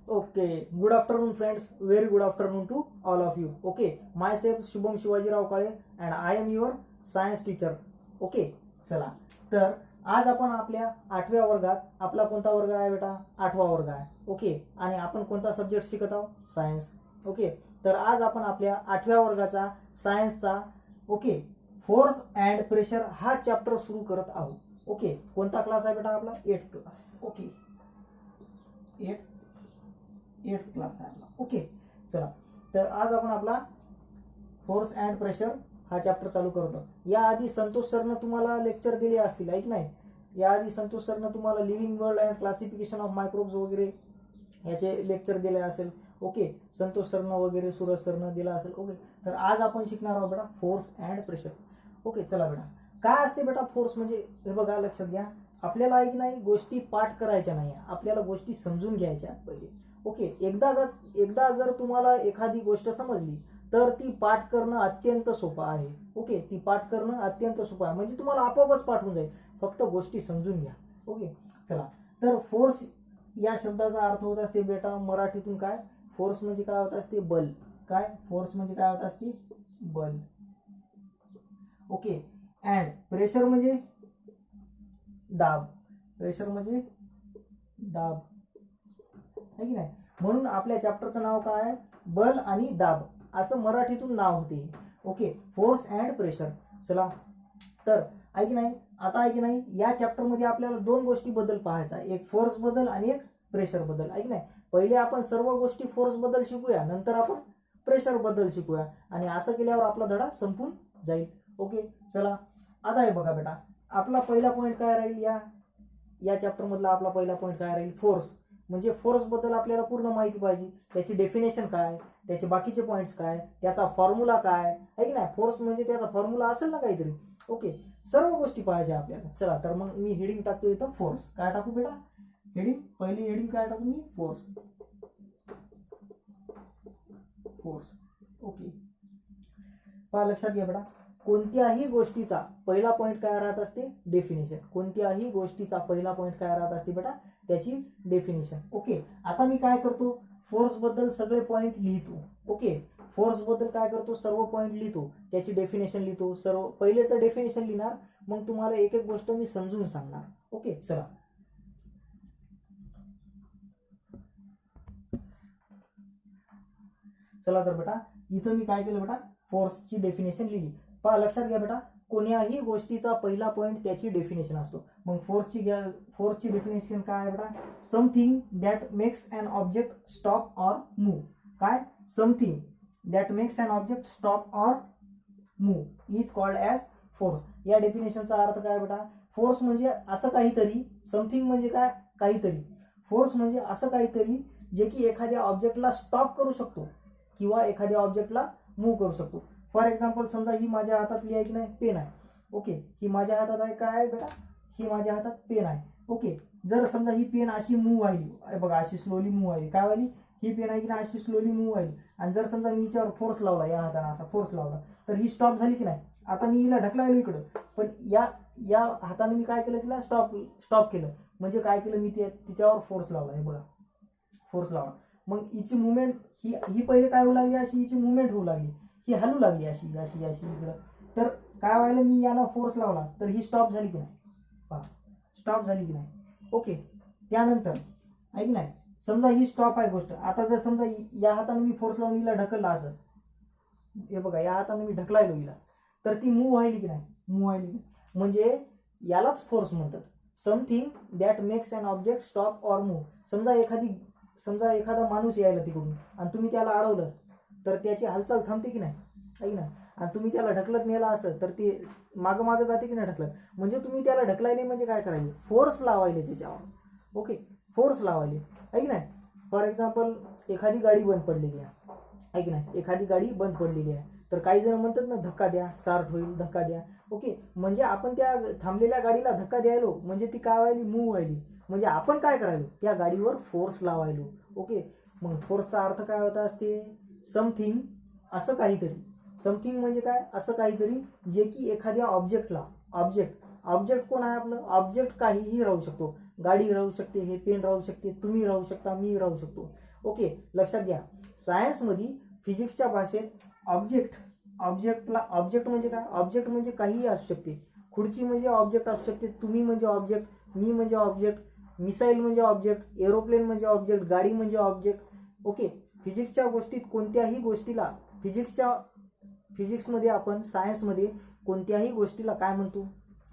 Okay, good afternoon, friends. Very good afternoon to all of you. Okay, myself Shubham Shivajirao Kale and I am your science teacher. Okay, चला तर आज आपण आपल्या 8व्या वर्गात, आपला कोणता वर्ग आहे बेटा? 8वा वर्ग आहे. ओके, आणि आपण कोणता सब्जेक्ट शिकत आहोत? सायन्स. ओके, तर आज आपण आपल्या 8व्या वर्गाचा सायन्सचा ओके फोर्स अँड प्रेशर हा चॅप्टर सुरू करत आहोत. ओके, कोणता क्लास आहे बेटा आपला? 8th class. Okay, 8th class आहे आपला. ओके, चला तर आज आपण आपला फोर्स अँड प्रेशर हा चॅप्टर चालू करतो. याआधी संतोष सरनं तुम्हाला लेक्चर दिले असतील, ऐक नाही? याआधी संतोष सरनं तुम्हाला living world and classification of microbes वगैरे याचे लेक्चर दिले असेल. ओके, संतोष सरनं वगैरे सूरज सरनं दिला असेल. ओके, तर आज आपण शिकणार आहोत बेटा फोर्स अँड प्रेशर. ओके, चला बेटा, काय असते बेटा फोर्स म्हणजे? हे बघा, लक्षात घ्या, आपल्याला ऐक नाही गोष्टी पाठ करायच्या नाही, आपल्याला गोष्टी समजून घ्यायच्या पहिले. ओके, एकदा जर तुम्हाला एखादी गोष्ट समजली तर ती पाठ करणं अत्यंत सोपं आहे. ओके, ती पाठ करणं अत्यंत सोपं आहे, म्हणजे तुम्हाला आपोआपच पाठवून जाईल, फक्त गोष्टी समजून घ्या. ओके, चला तर फोर्स या शब्दाचा अर्थ होत असते बेटा मराठीतून काय? फोर्स म्हणजे काय होत असते? बल. काय? फोर्स म्हणजे काय होत असते? बल. ओके, अँड प्रेशर म्हणजे दाब. प्रेशर म्हणजे दाब, है की नाही? म्हणून आपल्या चॅप्टरचं नाव काय आहे? बल आणि दाब असं मराठीतून नाव होते. Okay, force and pressure. चला तर ऐक नाही, आता ऐक नाही, या चॅप्टरमध्ये आपल्याला दोन गोष्टी बद्दल पाहायचा, एक फोर्स बद्दल आणि एक प्रेशर बद्दल. ऐक नाही, पहिले आपण सर्व गोष्टी फोर्स बद्दल शिकूया, नंतर आपण प्रेशर बद्दल शिकूया, आणि असं केल्यावर आपला धडा संपून जाईल. ओके, चला आता हे बघा बेटा, आपला पहिला पॉईंट काय राहील? या चॅप्टर मधला आपला पहिला पॉईंट काय राहील? फोर्स. म्हणजे फोर्स बद्दल आपल्याला पूर्ण माहिती पाहिजे, त्याची डेफिनेशन काय, त्याचे बाकीचे पॉइंट्स काय, त्याचा फॉर्म्युला काय, आहे की नाही? फोर्स म्हणजे त्याचा फॉर्म्युला असेल ना काहीतरी. ओके, सर्व गोष्टी पाहिजे आपल्याला. चला तर मग मी हेडिंग टाकतो इथं फोर्स. काय टाकू बेटा? हेडिंग, पहिली हेडिंग काय टाकू मी? फोर्स. फोर्स. ओके, पहा, लक्षात घ्या बेटा, कोणत्याही गोष्टीचा पहिला पॉईंट काय राहत असते? डेफिनेशन. कोणत्याही गोष्टीचा पहिला पॉईंट काय राहत असते बेटा? त्याची डेफिनेशन. ओके, आता मी काय करतो? फोर्स बद्दल सगळे पॉईंट लिहितो. ओके, फोर्स बद्दल काय करतो? सर्व पॉईंट लिहितो, त्याची डेफिनेशन लिहितो. सर्व पहिले तर डेफिनेशन लिहिणार, मग तुम्हाला एक एक गोष्ट मी समजून सांगणार. ओके, चला चला तर बेटा, इथं मी काय केलं बेटा? फोर्सची डेफिनेशन लिहिली. पहा, लक्षात घ्या बेटा, कोणत्याही गोष्टीचा पहिला पॉईंट त्याची डेफिनेशन असतो. मग फोर्सची डेफिनेशन काय आहे बेटा? Something that makes an object stop or move. काय? Something that makes an object stop or move is called as force. या डेफिनेशनचा अर्थ काय बेटा? फोर्स म्हणजे असं काहीतरी, समथिंग म्हणजे काय? काहीतरी. फोर्स म्हणजे असं काहीतरी जे की एखाद्या ऑब्जेक्टला स्टॉप करू शकतो किंवा एखाद्या ऑब्जेक्टला मूव्ह करू शकतो. फॉर एक्झाम्पल, समजा ही माझ्या हातातली आहे की नाही? पेन आहे. ओके, ही माझ्या हातात आहे. काय आहे बेटा? ही माझ्या हातात पेन आहे. ओके, जर समजा ही पेन अशी मूव्ह व्हायली, बघा अशी स्लोली मूव्ह व्हायली, काय व्हायली? ही पेन आहे की नाही अशी स्लोली मूव्ह व्हायली, आणि जर समजा मी हिच्यावर फोर्स लावला, या हाताने असा फोर्स लावला, तर ही स्टॉप झाली की नाही? आता मी हिला ढकलायलो इकडं, पण या हाताने मी काय केलं? तिला स्टॉप केलं. म्हणजे काय केलं मी? तिच्यावर फोर्स लावला. हे बघा, फोर्स लावला. मग हिची मुवमेंट, ही पहिले काय होऊ लागली? अशी हिची मुवमेंट होऊ लागली, ही हलू लागली अशी अशी अशी इकडं. तर काय व्हायला? मी याला फोर्स लावला तर ही स्टॉप झाली की नाही? पहा, स्टॉप झाली की नाही? ओके, त्यानंतर ऐक नाही, समजा ही स्टॉप आहे गोष्ट. आता जर समजा या हाताने मी फोर्स लावून हिला ढकलला असं, हे बघा, या हाताने मी ढकलायलो हिला, तर ती मूव्ह व्हायली की नाही? मूव्ह व्हायली. म्हणजे यालाच फोर्स म्हणतात. Something that makes an object stop or move. समजा एखादा माणूस यायला तिकडून आणि तुम्ही त्याला अडवलं तर त्याची हालचाल थांबते की नाही? ऐक ना, आणि तुम्ही त्याला ढकलत नेला असं तर ते मागं जाते की नाही ढकलत? म्हणजे तुम्ही त्याला ढकलायले म्हणजे काय करायले? फोर्स लावायले त्याच्यावर. ओके, फोर्स लावायले, ऐक नाही. फॉर एक्झाम्पल, एखादी गाडी बंद पडलेली आहे, ऐक नाही, एखादी गाडी बंद पडलेली आहे, तर काही जण म्हणतात ना, धक्का द्या, स्टार्ट होईल, धक्का द्या. ओके, म्हणजे आपण त्या थांबलेल्या गाडीला धक्का द्यायलो, म्हणजे ती काय व्हायली? मूव्ह व्हायली. म्हणजे आपण काय करायलो? त्या गाडीवर फोर्स लावायलो. ओके, मग फोर्सचा अर्थ काय होता असते? समथिंग, असं काहीतरी. समथिंग म्हणजे काय? असं काहीतरी जे की एखाद्या ऑब्जेक्टला, ऑब्जेक्ट कोण आहे आपलं? ऑब्जेक्ट काहीही राहू शकतो. गाडी राहू शकते, हे पेन राहू शकते, तुम्ही राहू शकता, मी राहू शकतो. ओके, लक्षात घ्या, सायन्समध्ये फिजिक्सच्या भाषेत ऑब्जेक्ट म्हणजे काय? ऑब्जेक्ट म्हणजे काहीही असू शकते. खुर्ची म्हणजे ऑब्जेक्ट असू शकते, तुम्ही म्हणजे ऑब्जेक्ट, मी म्हणजे ऑब्जेक्ट, मिसाईल म्हणजे ऑब्जेक्ट, एरोप्लेन म्हणजे ऑब्जेक्ट, गाडी म्हणजे ऑब्जेक्ट. ओके, फिजिक्सच्या गोष्टीत कोणत्याही गोष्टीला फिजिक्समध्ये आपण सायन्समध्ये कोणत्याही गोष्टीला काय म्हणतो?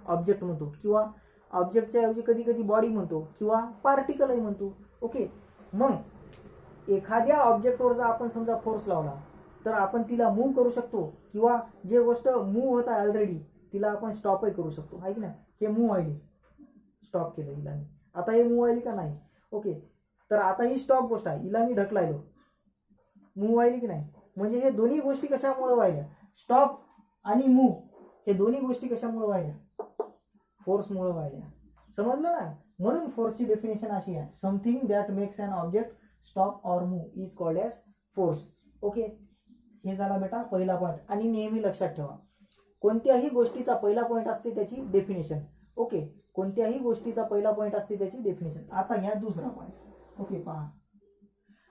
ऑब्जेक्ट म्हणतो, किंवा ऑब्जेक्टच्या ऐवजी कधी कधी बॉडी म्हणतो किंवा पार्टिकलही म्हणतो. ओके, मग एखाद्या ऑब्जेक्टवर जर आपण समजा फोर्स लावला तर आपण तिला मूव्ह करू शकतो, किंवा जे गोष्ट मूव्ह होत आहे ऑलरेडी तिला आपण स्टॉपही करू शकतो, आहे की नाही? हे मूव्ह व्हायली, स्टॉप केलं हिला मी, आता हे मूव्ह व्हायली का नाही? ओके, तर आता ही स्टॉप गोष्ट आहे, हिला मी ढकलायलो, मूव्ह व्हायली की नाही? म्हणजे हे दोन्ही गोष्टी कशामुळे व्हायल्या? स्टॉप आणि मूव्ह हे दोन्ही गोष्टी कशामुळे व्हायल्या? फोर्समुळे व्हायल्या. समजलं ना? म्हणून फोर्सची डेफिनेशन अशी आहे, something that makes an object stop or move is called as force. Okay, हे झाला बेटा पहिला पॉईंट. आणि नेहमी लक्षात ठेवा, कोणत्याही गोष्टीचा पहिला पॉईंट असते त्याची डेफिनेशन. ओके, कोणत्याही गोष्टीचा पहिला पॉईंट असते त्याची डेफिनेशन. आता घ्या दुसरा पॉईंट. ओके, पहा,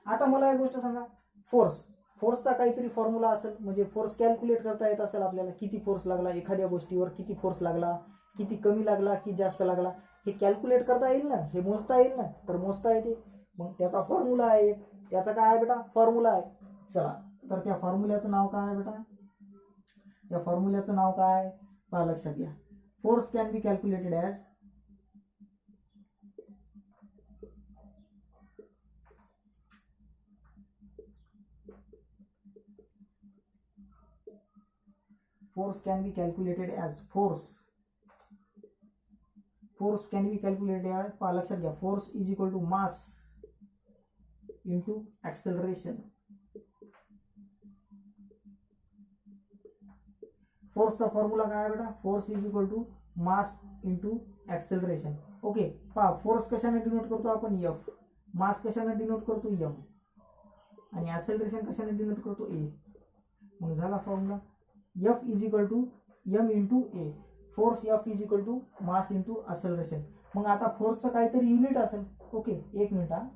आता मला एक गोष्ट सांगा, फोर्सचा काहीतरी फॉर्म्युला असेल, म्हणजे फोर्स कॅल्क्युलेट करता येत असेल आपल्याला, किती फोर्स लागला एखाद्या गोष्टीवर, किती फोर्स लागला, किती कमी लागला की जास्त लागला, हे कॅल्क्युलेट करता येईल ना, हे मोजता येईल ना? तर मोजता येते. मग त्याचा फॉर्म्युला आहे, त्याचा काय आहे बेटा? फॉर्म्युला आहे. चला, तर त्या फॉर्म्युल्याचं नाव काय आहे बेटा? त्या फॉर्म्युल्याचं नाव काय? पहा, लक्षात घ्या, force can be calculated as force can be calculated as force can be calculated as, पहा लक्षात घ्या, force is equal to mass into acceleration. फोर्सचा फॉर्म्युला काय आहे बेटा? Force is equal to mass into acceleration. Okay, पहा, force कशाने denote करतो आपण? एफ. मास कशाने डिनोट करतो? एम. आणि ऍक्सेलरेशन कशाने डिनोट करतो? ए. मग झाला formula, F is equal to M into A. Force F is equal to mass into acceleration. मग आता फोर्सचं काहीतरी युनिट असेल. ओके, एक मिनिट हा.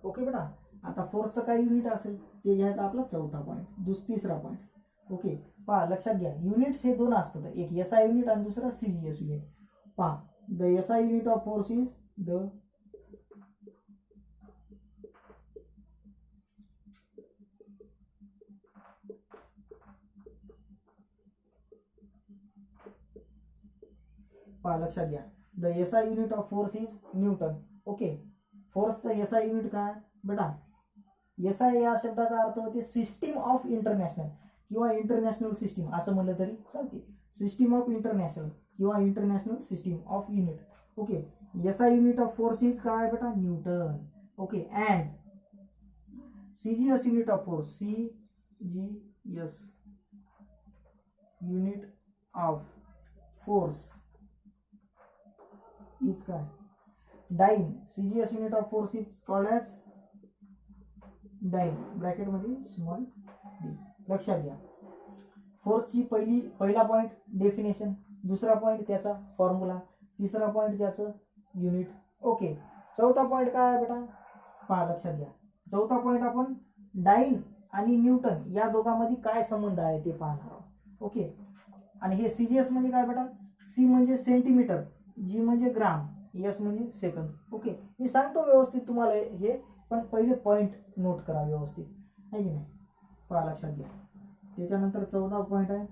ओके बेटा, आता फोर्सचं काही युनिट असेल ते घ्यायचं आपला चौथा पॉईंट, तिसरा पॉईंट. ओके, पहा, लक्षात घ्या, युनिट्स हे दोन असतात, एक एसआय युनिट आणि दुसरा सीजीएस युनिट. पहा, the SI unit of force is the पहा, लक्षात घ्या, the SI unit of force is newton. Okay, फोर्सचं एसआय युनिट काय बेटा? एसआय या शब्दाचा अर्थ होते सिस्टीम ऑफ इंटरनॅशनल किंवा इंटरनॅशनल सिस्टीम असं म्हणलं तरी चालते. सिस्टीम ऑफ इंटरनॅशनल किंवा international system of unit. Okay, SI unit of force is काय बेटा? Newton. Okay, and CGS unit of force, CGS unit of force is काय? Dyne. CGS unit of force is called as dyne, bracket मध्ये small D. लक्षात घ्या, फोर्सची पहिला point definition, दुसरा point त्याचा फॉर्म्युला, तिसरा पॉईंट त्याचं युनिट. ओके, चौथा पॉईंट काय आहे बेटा? पहा, लक्षात घ्या, चौथा पॉईंट आपण डाइन आणि न्यूटन या दोघांमध्ये काय संबंध आहे ते पाहणार आहोत. ओके, आणि हे सीजीएस म्हणजे काय बेटा? सी म्हणजे सेंटीमीटर, जी म्हणजे ग्राम, एस म्हणजे सेकंद. ओके, मी सांगतो व्यवस्थित तुम्हाला हे, पण पहिले पॉईंट नोट करा व्यवस्थित, आहे की नाही? पहा, लक्षात घ्या, त्याच्यानंतर 14 पॉईंट आहे,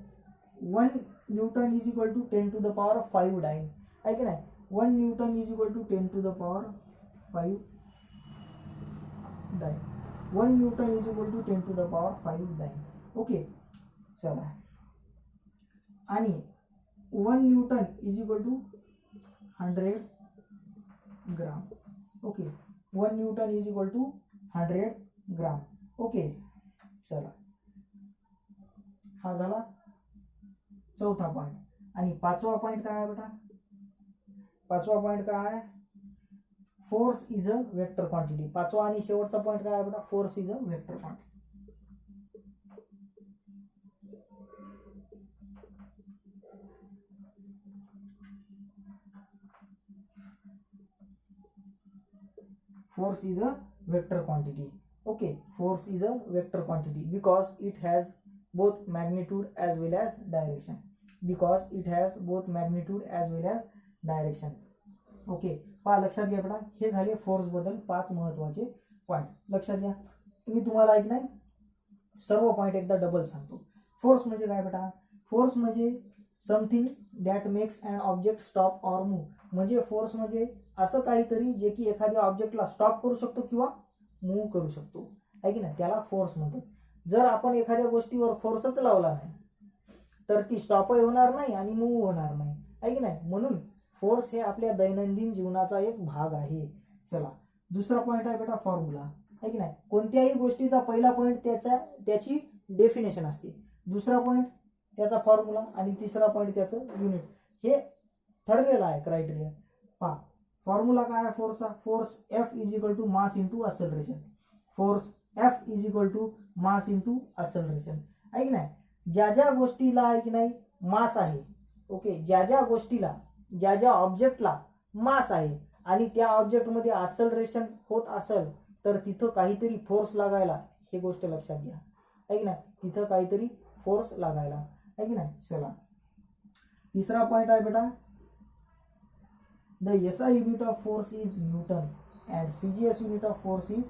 1 newton is equal to 10 to the power 5 dyne, आहे की नाही? 1 newton is equal to 10 to the power 5 dyne. 1 newton is equal to 10 to the power 5 dyne. Okay, चला, आणि 1 newton is equal to 100 gram. Okay, 1 newton is equal to 100 gram. Okay, चला, हा झाला चौथा point. आणि पाचवा पॉईंट काय आहे बेटा? पाचवा पॉईंट काय आहे? Force is a vector quantity. पाचवा आणि शेवटचा पॉईंट काय आहे बेटा? Force is a vector quantity. force is a vector quantity. Okay, force is a vector quantity because it has both magnitude as well as direction. Because it has both magnitude as well as direction. Okay, पहा लक्षात घ्या बेटा, हे झाले force बद्दल 5 महत्वाचे point. लक्षात घ्या. मी तुम्हाला ऐक नाही सर्व पॉइंट एकदा डबल सांगतो. फोर्स म्हणजे काय बेटा? फोर्स म्हणजे something that makes an object stop or move. म्हणजे फोर्स म्हणजे असं काहीतरी जे की एखाद्या ऑब्जेक्टला स्टॉप करू शकतो किंवा मूव्ह करू शकतो, आहे की नाही, त्याला फोर्स म्हणतात. जर आपण एखाद्या गोष्टीवर फोर्सच लावला नाही तर ती स्टॉपही होणार नाही आणि मूव्ह होणार नाही, आहे की नाही. म्हणून फोर्स हे आपल्या दैनंदिन जीवनाचा एक भाग आहे. चला, दुसरा पॉइंट आहे बेटा फॉर्म्युला, आहे की नाही. कोणत्याही गोष्टीचा पहिला पॉइंट त्याची डेफिनेशन असते, दुसरा पॉइंट त्याचा फॉर्म्युला आणि तिसरा पॉइंट त्याचं युनिट. हे ठरलेलं आहे क्रायटेरिया. पहा फॉर्म्युला काय आहे फोर्सचा? Force F is equal to mass into acceleration. Force F is equal to mass into acceleration, आहे की नाही. ज्या ज्या गोष्टीला आहे की नाही मास आहे, ओके, ज्या ज्या गोष्टीला ज्या ज्या ऑब्जेक्टला मास आहे आणि त्या ऑब्जेक्टमध्ये असेलरेशन होत असेल तर तिथं काहीतरी फोर्स लागायला, हे गोष्ट लक्षात घ्या, आहे की नाही. तिथं काहीतरी फोर्स लागायला, आहे की नाही. चला, तिसरा पॉइंट आहे बेटा, the SI unit of force is newton and CGS unit of force is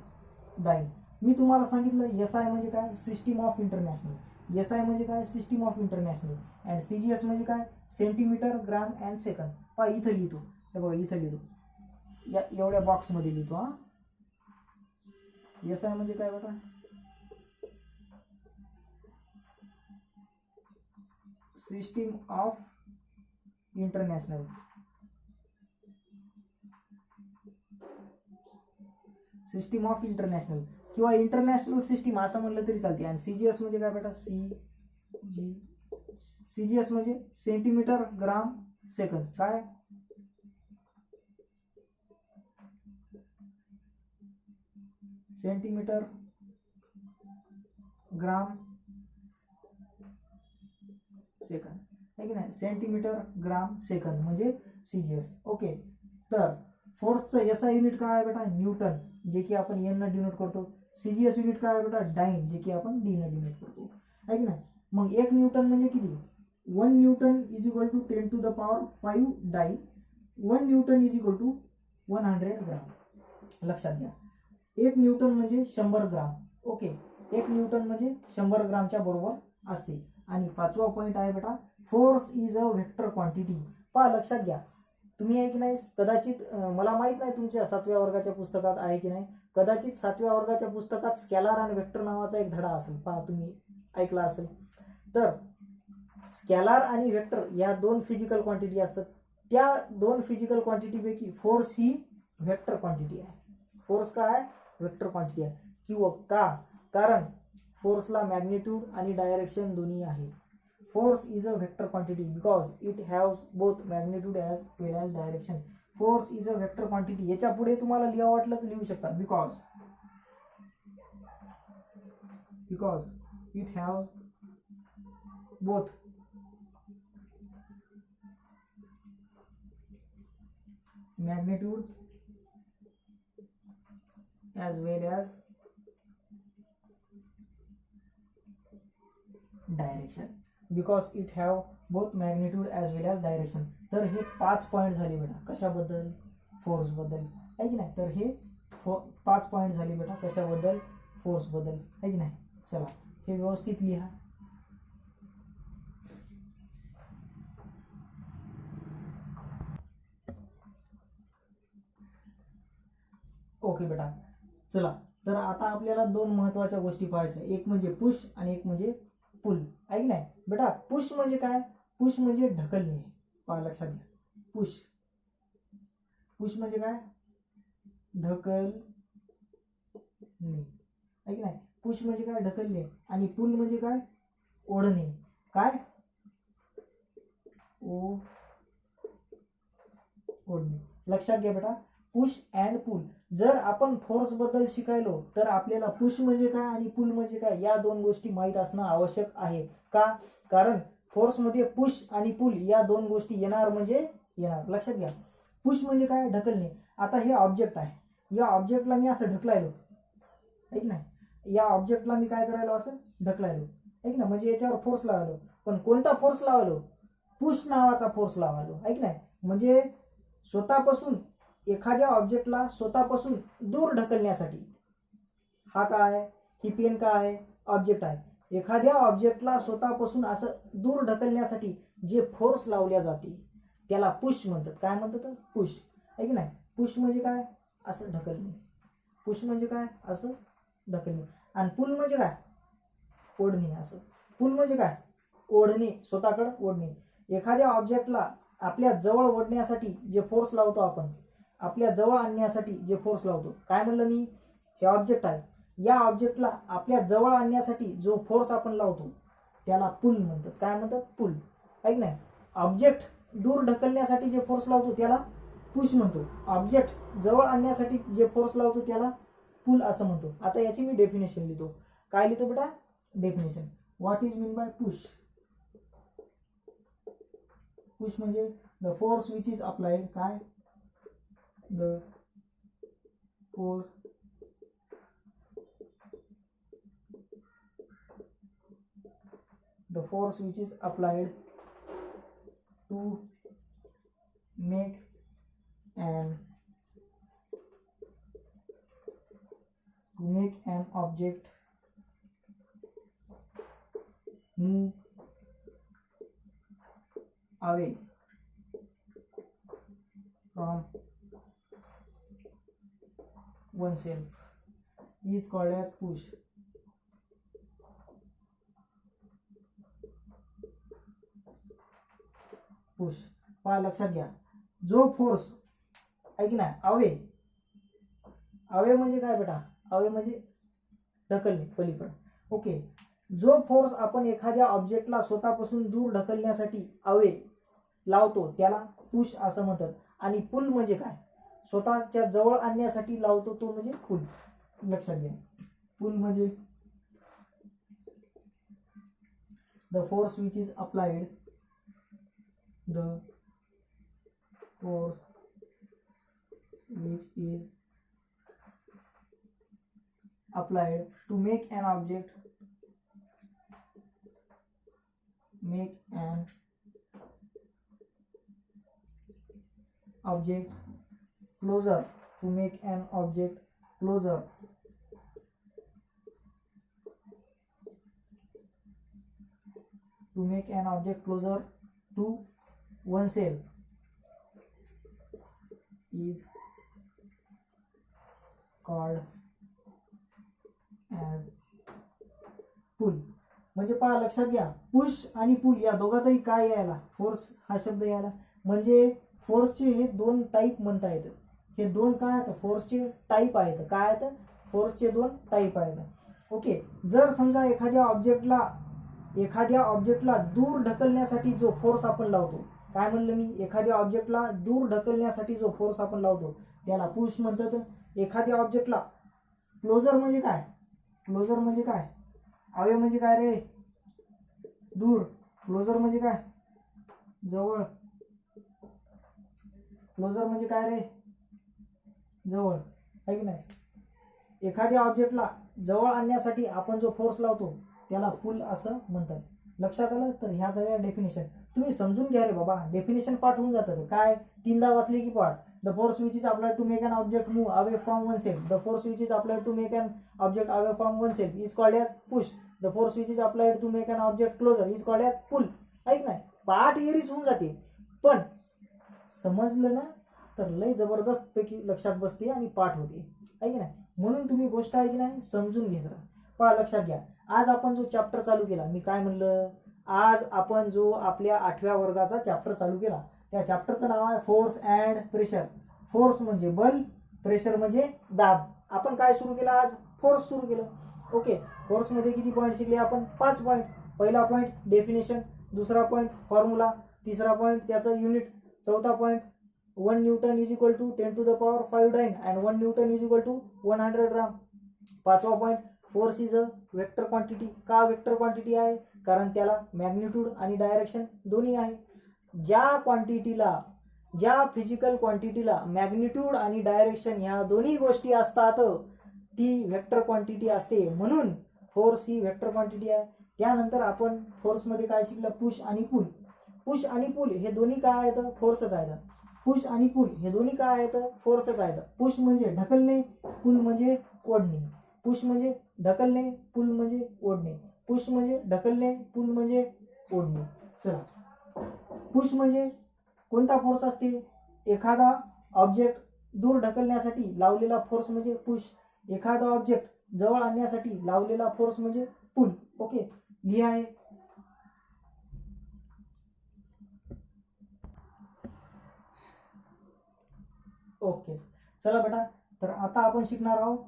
dyne. मी तुम्हाला सांगितलं SI म्हणजे काय? System of international. SI म्हणजे काय? System of international. And CGS म्हणजे काय? Centimetre, gram and second. पहा इथं लिहितो, हे बघा इथं लिहितो, या एवढ्या बॉक्समध्ये लिहितो. हा SI म्हणजे काय बेटा? System of international. System of international किंवा इंटरनॅशनल सिस्टीम असं म्हणलं तरी चालते. आणि CGS म्हणजे काय बेटा? CGS म्हणजे सेंटीमीटर, ग्राम, सेकंद. काय? सेंटीमीटर, ग्राम, सेकंद, आहे की नाही. सेंटीमीटर, ग्राम, सेकंद म्हणजे CGS. ओके, तर फोर्सचं SI युनिट काय आहे बेटा? न्यूटन, जे की आपण N न डिनोट करतो. CGS युनिट काय आहे बेटा? डाईन, जे की आपण D न डिनोट करतो, आहे की नाही. मग 1 न्यूटन म्हणजे किती? 1 newton is equal to 10 to the power 5 dyne. 1 newton is equal to 100 gram. लक्षात घ्या, 1 न्यूटन म्हणजे 100 ग्राम. ओके, 1 न्यूटन म्हणजे 100 ग्रामच्या बरोबर असते. आणि 5वा पॉइंट आहे बेटा, force is a vector quantity. पहा लक्षात घ्या, तुम्ही आहे की नाही, कदाचित मला माहित नाही तुमच्या 7व्या वर्गाच्या पुस्तकात आहे की नाही, कदाचित 7व्या वर्गाच्या पुस्तकात स्कॅलार आणि वेक्टर नावाचा एक धडा असेल, पहा तुम्ही ऐकला असेल. तर स्कॅलार आणि वेक्टर या 2 फिजिकल क्वांटिटी असतात. त्या 2 फिजिकल क्वांटिटी पैकी फोर्स ही वेक्टर क्वांटिटी आहे. फोर्स काय आहे? वेक्टर क्वांटिटी आहे. किंवा का? कारण फोर्सला मॅग्निट्यूड आणि डायरेक्शन दोन्ही आहे. Force is a vector quantity because it haves both magnitude as well as direction. Force is a vector quantity. याच्या पुढे तुम्हाला लिहा वाटलं तर लिहू शकता, because it haves both magnitude as well as direction. Because it have both magnitude as well as direction. तर हे 5 पॉइंट झाले बेटा कशाबद्दल? फोर्स बद्दल, आहे की नाही. तर हे 5 पॉइंट झाले बेटा कशाबद्दल? फोर्स बद्दल, आहे की नाही. चला, हे व्यवस्थित लिहा. ओके बेटा, चला, तर आता आपल्याला 2 महत्वाच्या गोष्टी पाहायच्या. एक म्हणजे पुश आणि एक म्हणजे पुल, आहे की नाही. बेटा पुश म्हणजे काय? पुश म्हणजे ढकलणे. पहा लक्षात घ्या, पुश म्हणजे काय? ढकलणे, आहे की नाही. पुश म्हणजे काय? ढकलणे. आणि पुल म्हणजे काय? ओढणे. काय? ओढणे. लक्षात घ्या बेटा, पुश अँड पुल. जर आपण फोर्स बद्दल शिकायलो तर आपल्याला पुश म्हणजे काय आणि पुल म्हणजे काय या 2 गोष्टी माहीत असणं आवश्यक आहे. का? कारण फोर्समध्ये पुश आणि पुल या 2 गोष्टी येणार म्हणजे येणार. लक्षात घ्या, पुश म्हणजे काय? ढकलणे. आता हे ऑब्जेक्ट आहे, या ऑब्जेक्टला मी असं ढकलायलो, ऐक ना, या ऑब्जेक्टला मी काय करायलो, असं ढकलायलो, ऐक ना, म्हणजे याच्यावर फोर्स लावायलो. पण कोणता फोर्स लावायलो? पुश नावाचा फोर्स लावायलो, ऐक ना. म्हणजे स्वतःपासून एखाद्या ऑब्जेक्टला स्वतःपासून दूर ढकलण्यासाठी, हा काय, ही पेन काय आहे, ऑब्जेक्ट आहे. एखाद्या ऑब्जेक्टला स्वतःपासून असं दूर ढकलण्यासाठी जे फोर्स लावल्या जाते त्याला पुश म्हणतात. काय म्हणतात? पुश, आहे की नाही. पुश म्हणजे काय, असं ढकलणे. पुश म्हणजे काय, असं ढकलणे. आणि पुल म्हणजे काय, ओढणे. असं पुल म्हणजे काय, ओढणे, स्वतःकडे ओढणे. एखाद्या ऑब्जेक्टला आपल्या जवळ ओढण्यासाठी जे फोर्स लावतो आपण, आपल्या जवळ आणण्यासाठी जे फोर्स लावतो, काय म्हणलं मी, हे ऑब्जेक्ट आहे, या ऑब्जेक्टला आपल्या जवळ आणण्यासाठी जो फोर्स आपण लावतो त्याला पुल म्हणतात. काय म्हणतात? पुल, ऐक नाही. ऑब्जेक्ट दूर ढकलण्यासाठी जे फोर्स लावतो त्याला पुश म्हणतो. ऑब्जेक्ट जवळ आणण्यासाठी जे फोर्स लावतो त्याला पुल असं म्हणतो. आता याची मी डेफिनेशन लिहितो. काय लिहितो बेटा? Definition. What is mean by push? Push म्हणजे the force which is applied, काय, the force which is applied to make an object move away from oneself is called as push. Push. पहा, लक्षात घ्या, जो फोर्स, ऐक ना, away, away म्हणजे काय बेटा, अवे म्हणजे ढकलणे, पलीकडे. ओके. जो फोर्स आपण एखाद्या ऑब्जेक्टला स्वतःपासून दूर ढकलण्यासाठी अवे लावतो त्याला पुश असं म्हणतात. आणि पुल म्हणजे काय, स्वतःच्या जवळ आणण्यासाठी लावतो तो म्हणजे पुल. लक्षात घ्या, पुल म्हणजे the force which is applied, the force which is applied to make an object closer, to make an object closer to oneself is called as pull. म्हणजे पहा, लक्षात घ्या, पुश आणि पुल या दोघातही काय यायला, फोर्स हा शब्द यायला. म्हणजे फोर्सचे हे दोन टाईप म्हणता येतात. हे दोन काय आहेत, फोर्सचे टाईप आहेत. काय आहेत, फोर्सचे दोन टाईप आहेत. ओके. जर समजा एखाद्या ऑब्जेक्टला दूर ढकलण्यासाठी जो फोर्स आपण लावतो, काय म्हणलं मी, एखाद्या ऑब्जेक्टला दूर ढकलण्यासाठी जो फोर्स आपण लावतो त्याला पुश म्हणतात. एखाद्या ऑब्जेक्टला क्लोजर म्हणजे काय, क्लोजर म्हणजे काय, अवे म्हणजे काय रे, दूर. क्लोजर म्हणजे काय, जवळ. क्लोजर म्हणजे काय रे, जवळ, आहे की नाही. एखाद्या ऑब्जेक्टला जवळ आणण्यासाठी आपण जो फोर्स लावतो त्याला पुल असं म्हणतात. लक्षात आलं? तर ह्या सगळ्या डेफिनेशन तुम्ही समजून घ्या रे बाबा. डेफिनेशन पाठ होऊन जातात. काय, तीनदा वाचले की पाठ. The force which is applied to make an object move away from oneself, the force which is applied to make an object away from oneself is called as push, the force which is applied to make an object closer is called as pull. ऐक नाही, पाठ एरीच होऊन जाते. पण समजलं ना तर लय जबरदस्त पैकी लक्षात बसते आणि पाठ होते, आहे की नाही. म्हणून तुम्ही गोष्ट आहे की नाही समजून घेत राहा. पहा, लक्षात घ्या, आज आपण जो चॅप्टर चालू केला, मी काय म्हणलं, आज आपण जो आपल्या 8व्या वर्गाचा चॅप्टर चालू केला त्या चॅप्टरचं नाव आहे फोर्स अँड प्रेशर. फोर्स म्हणजे बल, प्रेशर म्हणजे दाब. आपण काय सुरू केलं आज, फोर्स सुरू केलं. ओके. फोर्समध्ये किती पॉईंट शिकले आपण, 5 पॉईंट. पहिला पॉईंट डेफिनेशन, दुसरा पॉईंट फॉर्म्युला, तिसरा पॉईंट त्याचं युनिट, चौथा point 1 newton is equal to 10 to the power 5 dyne and 1 newton is equal to 100 gram. पाचवा point, force is a vector quantity. का वेक्टर क्वांटिटी आहे, कारण त्याला मॅग्निट्यूड आणि डायरेक्शन दोन्ही आहे. ज्या क्वांटिटीला ज्या फिजिकल क्वांटिटीला मॅग्निट्यूड आणि डायरेक्शन ह्या दोन्ही गोष्टी असतात ती व्हेक्टर क्वांटिटी असते, म्हणून फोर्स ही व्हेक्टर क्वांटिटी आहे. त्यानंतर आपण फोर्समध्ये काय शिकलं, पुश आणि पुल. पुश आणि पुल हे दोन्ही काय आहेत, फोर्सच आहेत. पुश आणि पुल हे दोन्ही काय आहेत, फोर्सच आहेत. पुश म्हणजे ढकलणे, पुल म्हणजे ओढणे. पुश म्हणजे ढकलणे, पुल म्हणजे ओढणे. पुश म्हणजे ढकलणे, पुल म्हणजे ओढणे. चला, पुश म्हणजे कोणता फोर्स असते, एखादा ऑब्जेक्ट दूर ढकलण्यासाठी लावलेला फोर्स म्हणजे पुश, एखादा ऑब्जेक्ट जवळ आणण्यासाठी लावलेला फोर्स म्हणजे पुल. ओके, लिहा आहे. ओके, चला बेटा, तर आता आपण शिकणार आहोत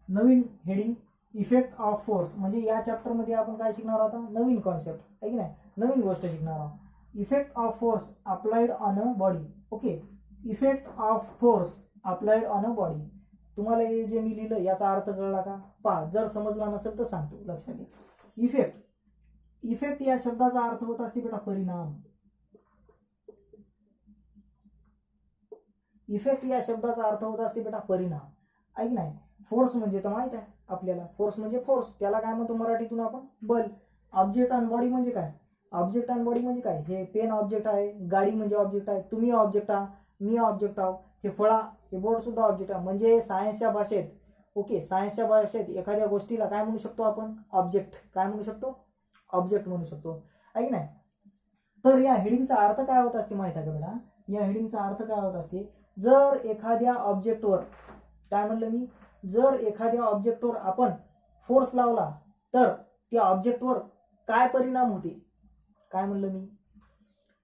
नवीन हेडिंग, इफेक्ट ऑफ फोर्स. म्हणजे या चॅप्टर मध्ये आपण काय शिकणार आहोत, नवीन कॉन्सेप्ट आहे की नाही, नवीन गोष्ट शिकणार आहोत. Effect of force applied on a body. Okay, effect of force applied on a body. तुम्हाला हे जे मी लिहिलं याचा अर्थ कळला का, पहा, जर समजला नसेल तर सांगतो, लक्षात घ्या. इफेक्ट, इफेक्ट या शब्दाचा अर्थ होत असते बेटा परिणाम. इफेक्ट या शब्दाचा अर्थ होत असते बेटा परिणाम, ऐक नाही. फोर्स म्हणजे तर माहित आहे आपल्याला, फोर्स म्हणजे फोर्स, त्याला काय म्हणतो मराठीतून आपण, बल. ऑब्जेक्ट आणि बॉडी म्हणजे काय, ऑब्जेक्ट आणि बॉडी म्हणजे काय, हे पेन ऑब्जेक्ट आहे, गाडी म्हणजे ऑब्जेक्ट आहे, तुम्ही ऑब्जेक्ट आहात, मी ऑब्जेक्ट आहो, हे फळा, हे बोर्ड सुद्धा ऑब्जेक्ट आहे. म्हणजे सायन्सच्या भाषेत, ओके, सायन्सच्या भाषेत एखाद्या गोष्टीला काय म्हणू शकतो आपण, ऑब्जेक्ट. काय म्हणू शकतो, ऑब्जेक्ट म्हणू शकतो, ऐक नाही. तर या हेडिंगचा अर्थ काय होत असते माहिती आहे का बेटा, या हेडिंगचा अर्थ काय होत असते, जर एखाद्या ऑब्जेक्टवर, काय म्हणलं मी, जर एखाद्या ऑब्जेक्टवर आपण फोर्स लावला तर त्या ऑब्जेक्टवर काय परिणाम होते. काय म्हणलं मी,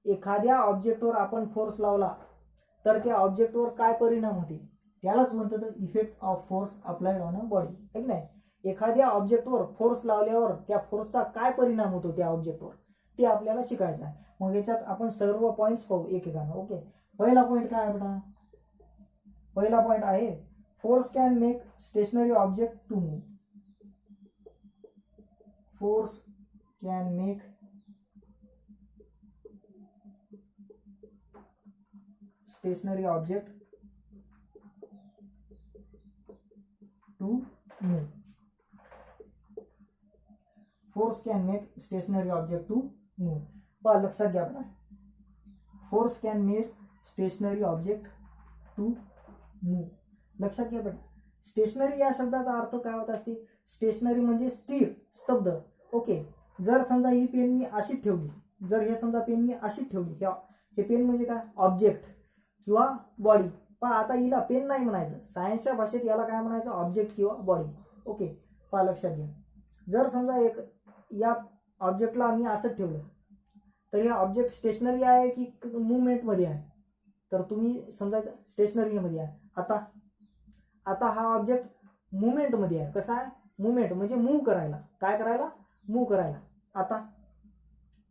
एखाद्या ऑब्जेक्टवर आपण फोर्स लावला तर त्या ऑब्जेक्टवर काय परिणाम होते, त्यालाच म्हणतात effect of force applied on a body, है की नाही. एखाद्या ऑब्जेक्टवर फोर्स लावल्यावर त्या फोर्सचा काय परिणाम होतो त्या ऑब्जेक्टवर, ते आपल्याला शिकायचं आहे. मग याच्यात आपण सर्व पॉईंट्स पाहू एकेकानं. ओके, पहिला पॉईंट काय आहे बेटा, पहिला पॉईंट आहे force can make stationary object to move. Force can make stationary object to move. Force can make stationary object to move. पहा, लक्षात घ्या बघा, force can make stationary object to move. लक्षात घ्या बेटा, स्टेशनरी या शब्दाचा अर्थ काय होत असते, स्टेशनरी म्हणजे स्थिर, स्तब्ध. ओके, जर समजा ही पेन मी अशीच ठेवली, जर हे समजा पेन मी अशीच ठेवली, हे पेन म्हणजे काय, ऑब्जेक्ट किंवा बॉडी. पहा, आता हिला पेन नाही म्हणायचं, सायन्सच्या भाषेत याला काय म्हणायचं, ऑब्जेक्ट किंवा बॉडी. ओके, पहा, लक्षात घ्या, जर समजा एक या ऑब्जेक्टला आम्ही असंच ठेवलं तर हे ऑब्जेक्ट स्टेशनरी आहे की मुवमेंटमध्ये आहे, तर तुम्ही समजायचं स्टेशनरीमध्ये आहे. आता हा ऑब्जेक्ट मुवमेंटमध्ये आहे. कसा आहे, मुवमेंट म्हणजे मूव्ह करायला, काय करायला, मूव्ह करायला.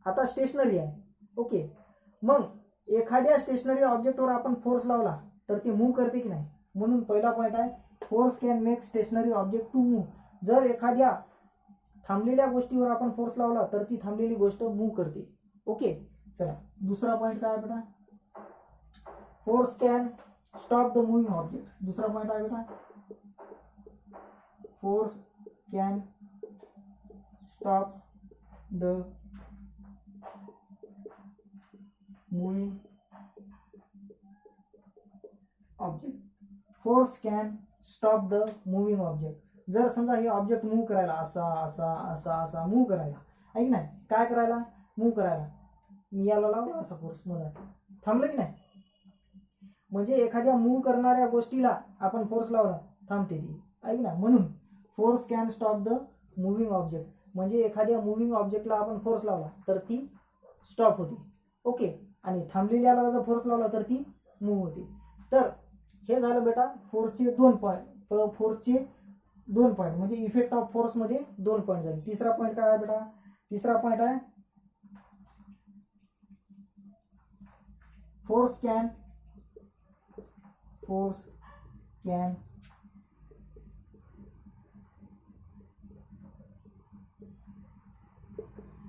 आता स्टेशनरी आहे. ओके, मग एखाद्या स्टेशनरी ऑब्जेक्टवर आपण फोर्स लावला तर ते मूव्ह करते की नाही, म्हणून पहिला पॉईंट आहे force can make stationary object to move. जर एखाद्या थांबलेल्या गोष्टीवर आपण फोर्स लावला तर ती थांबलेली गोष्ट मूव्ह करते. ओके, चला, दुसरा पॉईंट काय बेटा, force can stop the moving object. दुसरा पॉईंट आहे बेटा, force can stop the moving object. Force can stop the moving object. जर समजा हे ऑब्जेक्ट मूव्ह करायला, असा असा असा असा मूव्ह करायला, ऐक नाही, काय करायला, मूव्ह करायला, मी याला लावला असा फोर्स, म्हणून थांबलं की नाही. म्हणजे एखाद्या मूव्ह करणाऱ्या गोष्टीला आपण फोर्स लावला, थांबते ती, ऐक ना. म्हणून force can stop the moving object, म्हणजे एखाद्या मूव्हिंग ऑब्जेक्टला आपण फोर्स लावला तर ती स्टॉप होते. ओके, आणि थांबलेल्याला जर फोर्स लावला तर ती मूव्ह होते. तर हे झालं बेटा फोर्सचे दोन पॉईंट, फोर्सचे दोन पॉईंट, म्हणजे इफेक्ट ऑफ फोर्स मध्ये दोन पॉईंट झाले. तिसरा पॉईंट काय आहे बेटा, तिसरा पॉईंट आहे force can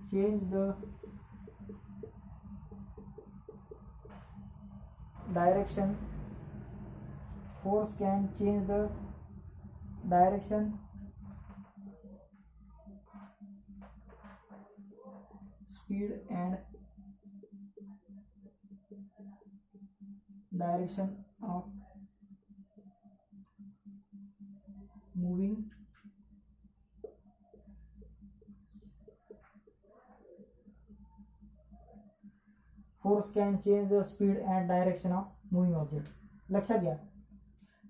change the direction, force can change the direction, speed and direction of moving force can change the speed and direction of moving object. लक्षात घ्या,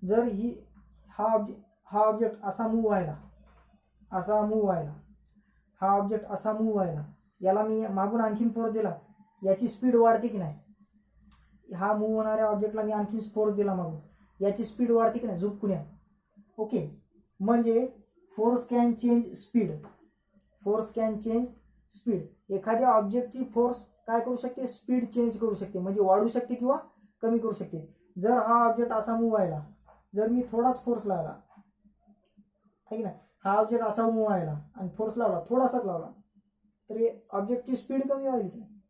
जर ही हा ऑब्जेक्ट असा मूव्ह व्हायला, हा ऑब्जेक्ट असा मूव्ह व्हायला, याला मी मागून आणखीन फोर्स दिला, याची स्पीड वाढते की नाही? हा मूव्ह होणाऱ्या ऑब्जेक्टला मी आणखीन फोर्स दिला मागून, याची स्पीड वाढते की नाही झुकपुण्या? ओके, म्हणजे फोर्स कॅन चेंज स्पीड. एखाद्या ऑब्जेक्टची फोर्स काय करू शकते? स्पीड चेंज करू शकते, म्हणजे वाढू शकते किंवा कमी करू शकते. जर हा ऑब्जेक्ट असा मूव्ह व्हायला, जर मी थोडाच फोर्स लावला, आहे की नाही, हा ऑब्जेक्ट असा मूव्ह व्हायला आणि फोर्स लावला, थोडासाच लावला, तर ऑब्जेक्टची स्पीड कमी व्हायली की नाही?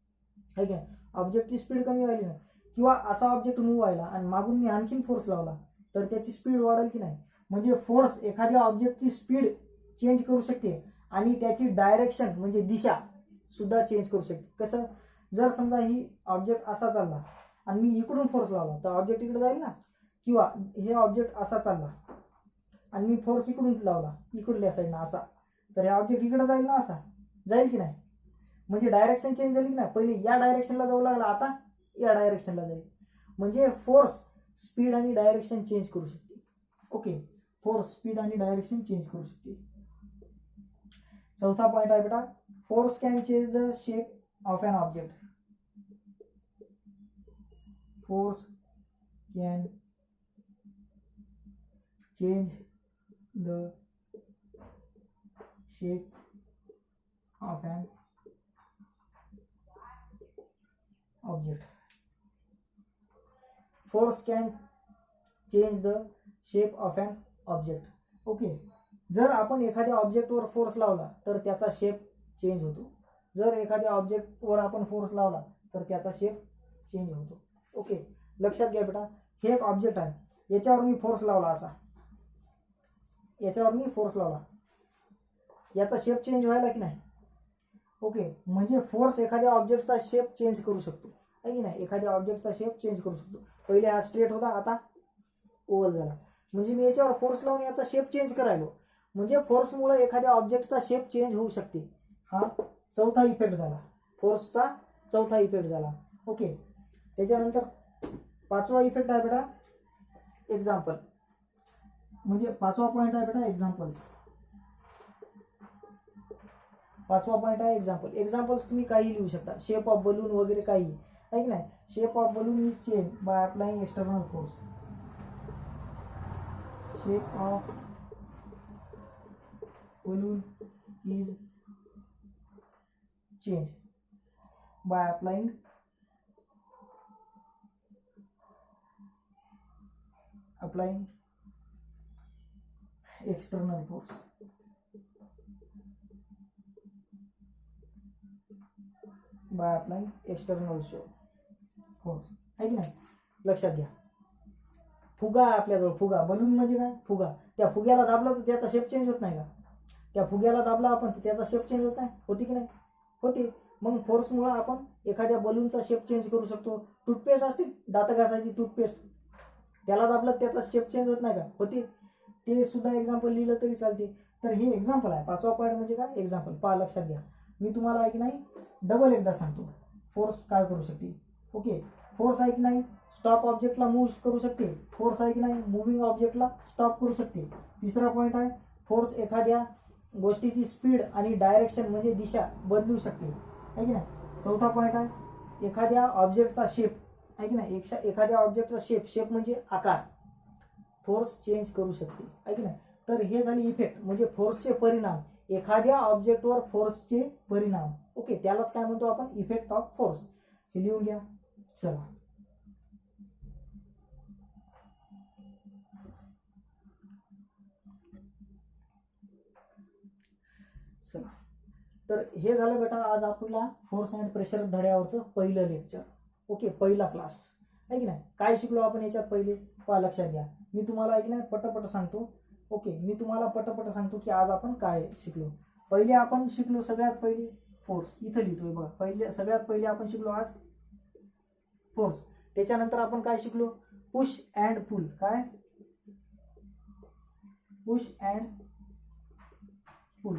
आहे की नाही? ऑब्जेक्टची स्पीड कमी व्हायली नाही. किंवा असा ऑब्जेक्ट मूव्ह व्हायला आणि मागून मी आणखीन फोर्स लावला, तर त्याची स्पीड वाढेल की नाही? म्हणजे फोर्स एखाद्या ऑब्जेक्टची स्पीड चेंज करू शकते आणि त्याची डायरेक्शन म्हणजे दिशा सुद्धा चेंज करू शकते. कसं? जर समजा ही ऑब्जेक्ट असा चालला आणि मी इकडून फोर्स लावला तर ऑब्जेक्ट इकडे जाईल ना, किंवा हे ऑब्जेक्ट असा चालला आणि मी फोर्स इकडून लावला इकडल्या साईडनं असा, तर हे ऑब्जेक्ट इकडे जाईल ना, असा जाईल की नाही? म्हणजे डायरेक्शन चेंज झाली की नाही? पहिले या डायरेक्शनला जाऊ लागला, आता या डायरेक्शनला जाईल. म्हणजे फोर्स स्पीड आणि डायरेक्शन चेंज करू शकते. ओके, फोर्स स्पीड आणि डायरेक्शन चेंज करू शकते. चौथा पॉइंट आहे बेटा, force can change the shape of an object. Force can change the shape of an object. Force can change the shape of an object. Okay, जर आपण एखाद्या ऑब्जेक्टवर force लावला तर त्याचा शेप चेंज होतो. जर एखाद्या ऑब्जेक्टवर आपण फोर्स लावला तर त्याचा शेप चेंज होतो. ओके, लक्षात घ्या बेटा, हे एक ऑब्जेक्ट आहे, याच्यावर मी फोर्स लावला असा, याच्यावर मी फोर्स लावला, याचा शेप चेंज व्हायला की नाही? ओके, म्हणजे फोर्स एखाद्या ऑब्जेक्टचा शेप चेंज करू शकतो, आहे की नाही? एखाद्या ऑब्जेक्टचा शेप चेंज करू शकतो. पहिले हा स्ट्रेट होता, आता ओव्हल झाला, म्हणजे मी याच्यावर फोर्स लावून याचा शेप चेंज करायलो, म्हणजे फोर्समुळे एखाद्या ऑब्जेक्टचा शेप चेंज होऊ शकते. हा चौथा इफेक्ट झाला, फोर्सचा चौथा इफेक्ट झाला. ओके, त्याच्यानंतर पाचवा इफेक्ट आहे बेटा एक्झाम्पल. म्हणजे पाचवा पॉईंट आहे बेटा एक्झाम्पल्स. पाचवा पॉईंट आहे एक्झाम्पल. एक्झाम्पल्स तुम्ही काही लिहू शकता, शेप ऑफ बलून वगैरे काही, आहे की नाही? Shape of balloon is change by applying external force. Shape of balloon is changed by applying external force. By applying external force, आहे की नाही? लक्षात घ्या, फुगा आहे आपल्याजवळ, फुगा, बलून म्हणजे काय? फुगा. त्या फुग्याला दाबला तर त्याचा शेप चेंज होत नाही का? त्या फुग्याला दाबला आपण तर त्याचा शेप चेंज होत नाही, होती की नाही? होते. मग फोर्समुळे आपण एखाद्या बलूनचा शेप चेंज करू शकतो. टूथपेस्ट असते, दात घासायची टूथपेस्ट, त्याला दाबलं त्याचा शेप चेंज होत नाही का? होते. ते सुद्धा एक्झाम्पल लिहिलं तरी चालते. तर हे एक्झाम्पल आहे. पाचवा पॉईंट म्हणजे काय? एक्झाम्पल. पहा, लक्षात घ्या, मी तुम्हाला आहे की नाही डबल एकदा सांगतो फोर्स काय करू शकते. ओके, फोर्स आहे की नाही स्टॉप ऑब्जेक्टला मूव्ह करू शकते. फोर्स आहे की नाही मुव्हिंग ऑब्जेक्टला स्टॉप करू शकते. तिसरा पॉईंट आहे फोर्स एखाद्या गोष्टीची स्पीड आणि डायरेक्शन म्हणजे दिशा बदलू शकते, आहे की नाही? चौथा पॉईंट आहे एखाद्या ऑब्जेक्टचा शेप, आहे की नाही? एखाद्या ऑब्जेक्टचा शेप म्हणजे आकार, फोर्स चेंज करू शकते, आहे की नाही? तर हे झाले इफेक्ट, म्हणजे फोर्सचे परिणाम, एखाद्या ऑब्जेक्टवर फोर्सचे परिणाम. ओके, त्यालाच काय म्हणतो आपण? Effect of force. हे लिहून घ्या. चला, तर हे झालं बेटा आज आपल्याला फोर्स अँड प्रेशर धड्यावरचं पहिलं लेक्चर. ओके, पहिला क्लास. आहे की नाही. काय शिकलो आपण याच्यात पहिले पहा, लक्षात घ्या. मी तुम्हाला आहे की नाही पटपट सांगतो. ओके, मी तुम्हाला पटपट सांगतो की आज आपण काय शिकलो. पहिले आपण शिकलो सगळ्यात पहिले फोर्स. इथं लिहितोय बघा, पहिले सगळ्यात पहिले आपण शिकलो आज फोर्स. त्याच्यानंतर आपण काय शिकलो, पुश अँड पुल. काय, पुश अँड पुल.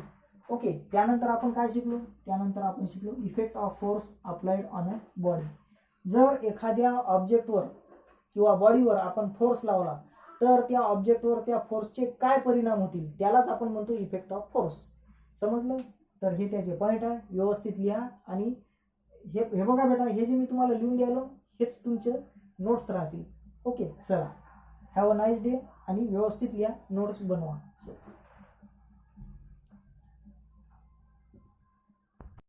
ओके, त्यानंतर आपण काय शिकलो, त्यानंतर आपण शिकलो effect of force applied on a body. जर एखाद्या ऑब्जेक्टवर किंवा बॉडीवर आपण फोर्स लावला तर त्या ऑब्जेक्टवर त्या फोर्सचे काय परिणाम होतील त्यालाच आपण म्हणतो इफेक्ट ऑफ फोर्स. समजलं. तर हे त्याचे पॉईंट आहे, व्यवस्थित लिहा. आणि हे बघा बेटा, हे जे मी तुम्हाला लिहून द्यायलो हेच तुमचे नोट्स राहतील. ओके, चला, हॅव अ नाईस डे. आणि व्यवस्थित लिहा, नोट्स बनवा.